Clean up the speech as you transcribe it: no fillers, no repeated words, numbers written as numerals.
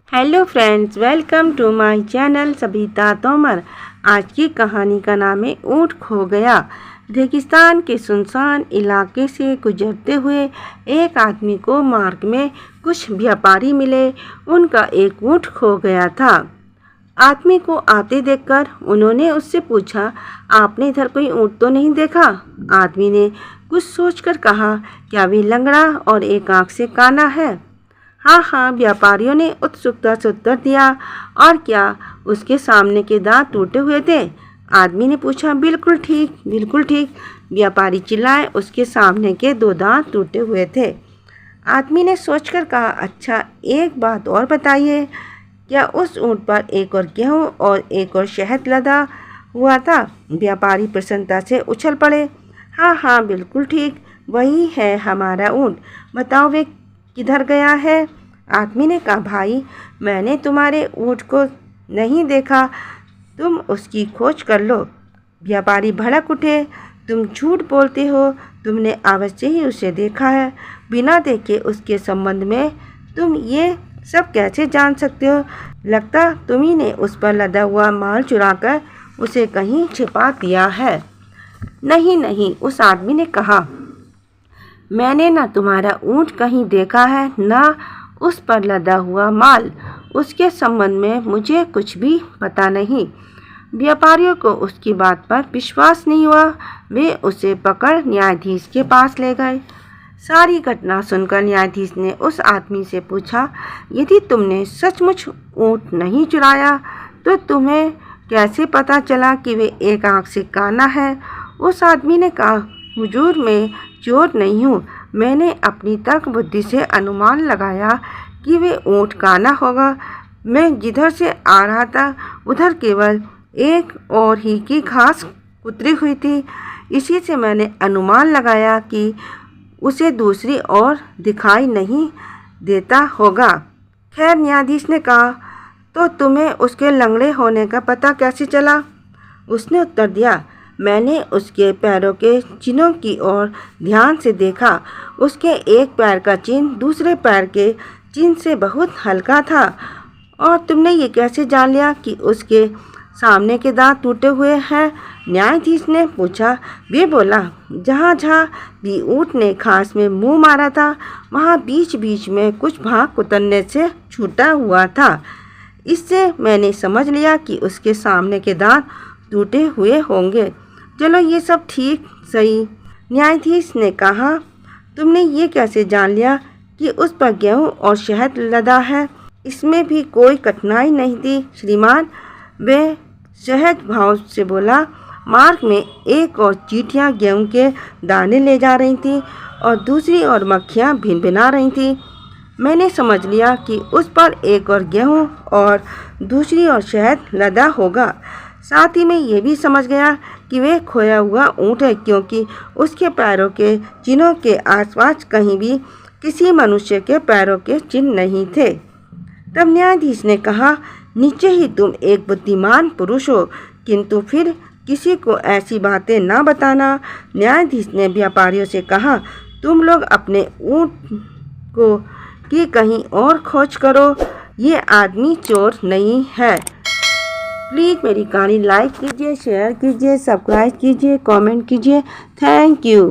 Hello friends, welcome to my channel Sabita Tomar. आज की कहानी का नाम है ऊँट खो गया। रेगिस्तान के सुनसान इलाके से गुजरते हुए एक आदमी को मार्ग में कुछ व्यापारी मिले। उनका एक ऊँट खो गया था। आदमी को आते देखकर उन्होंने उससे पूछा, आपने इधर कोई ऊँट तो नहीं देखा? आदमी ने कुछ सोचकर कहा, क्या वे लंगड़ा और एक आँख से काना है? हाँ, व्यापारियों ने उत्सुकता से उत्तर दिया। और क्या उसके सामने के दांत टूटे हुए थे? आदमी ने पूछा। बिल्कुल ठीक, बिल्कुल ठीक, व्यापारी चिल्लाए। उसके सामने के 2 दांत टूटे हुए थे। आदमी ने सोचकर कहा, अच्छा एक बात और बताइए, क्या उस ऊँट पर एक और गेहूँ और एक और शहद लदा हुआ था? व्यापारी प्रसन्नता से उछल पड़े। हाँ, बिल्कुल ठीक, वही है हमारा ऊँट। बताओ वे किधर गया है? आदमी ने कहा, भाई मैंने तुम्हारे ऊँट को नहीं देखा, तुम उसकी खोज कर लो। व्यापारी भड़क उठे, तुम झूठ बोलते हो, तुमने अवश्य ही उसे देखा है। बिना देखे उसके संबंध में तुम ये सब कैसे जान सकते हो? लगता तुम्ही ने उस पर लदा हुआ माल चुराकर उसे कहीं छिपा दिया है। नहीं, उस आदमी ने कहा, मैंने ना तुम्हारा ऊँट कहीं देखा है, ना उस पर लदा हुआ माल। उसके संबंध में मुझे कुछ भी पता नहीं। व्यापारियों को उसकी बात पर विश्वास नहीं हुआ। वे उसे पकड़ न्यायाधीश के पास ले गए। सारी घटना सुनकर न्यायाधीश ने उस आदमी से पूछा, यदि तुमने सचमुच ऊँट नहीं चुराया तो तुम्हें कैसे पता चला कि वे एक आँख से काना है? उस आदमी ने कहा, हुजूर मैं चोर नहीं हूँ, मैंने अपनी तर्क बुद्धि से अनुमान लगाया कि वे ऊँट काना होगा। मैं जिधर से आ रहा था उधर केवल एक और ही की घास उतरी हुई थी, इसी से मैंने अनुमान लगाया कि उसे दूसरी ओर दिखाई नहीं देता होगा। खैर, न्यायाधीश ने कहा, तो तुम्हें उसके लंगड़े होने का पता कैसे चला? उसने उत्तर दिया, मैंने उसके पैरों के चिन्हों की ओर ध्यान से देखा। उसके एक पैर का चिन्ह दूसरे पैर के चिन्ह से बहुत हल्का था। और तुमने ये कैसे जान लिया कि उसके सामने के दांत टूटे हुए हैं? न्यायाधीश ने पूछा। वे बोला, जहाँ भी ऊँट ने घास में मुंह मारा था वहाँ बीच बीच में कुछ भाग उतरने से छूटा हुआ था। इससे मैंने समझ लिया कि उसके सामने के दांत टूटे हुए होंगे। चलो ये सब ठीक सही। न्यायाधीश ने कहा, तुमने ये कैसे जान लिया कि उस पर गेहूँ और शहद लदा है? इसमें भी कोई कठिनाई नहीं थी श्रीमान। वे सहज भाव से बोला, मार्ग में एक और चींटियाँ गेहूँ के दाने ले जा रही थीं और दूसरी ओर मक्खियाँ भिनभिना रही थीं। मैंने समझ लिया कि उस पर एक और गेहूँ और दूसरी ओर शहद लदा होगा। साथ ही मैं ये भी समझ गया कि वे खोया हुआ ऊँट है, क्योंकि उसके पैरों के चिन्हों के आसपास कहीं भी किसी मनुष्य के पैरों के चिन्ह नहीं थे। तब न्यायाधीश ने कहा, नीचे ही तुम एक बुद्धिमान पुरुष हो, किंतु फिर किसी को ऐसी बातें ना बताना। न्यायाधीश ने व्यापारियों से कहा, तुम लोग अपने ऊँट को की कहीं और खोज करो, ये आदमी चोर नहीं है। प्लीज़ मेरी कहानी लाइक कीजिए, शेयर कीजिए, सब्सक्राइब कीजिए, कमेंट कीजिए। Thank you.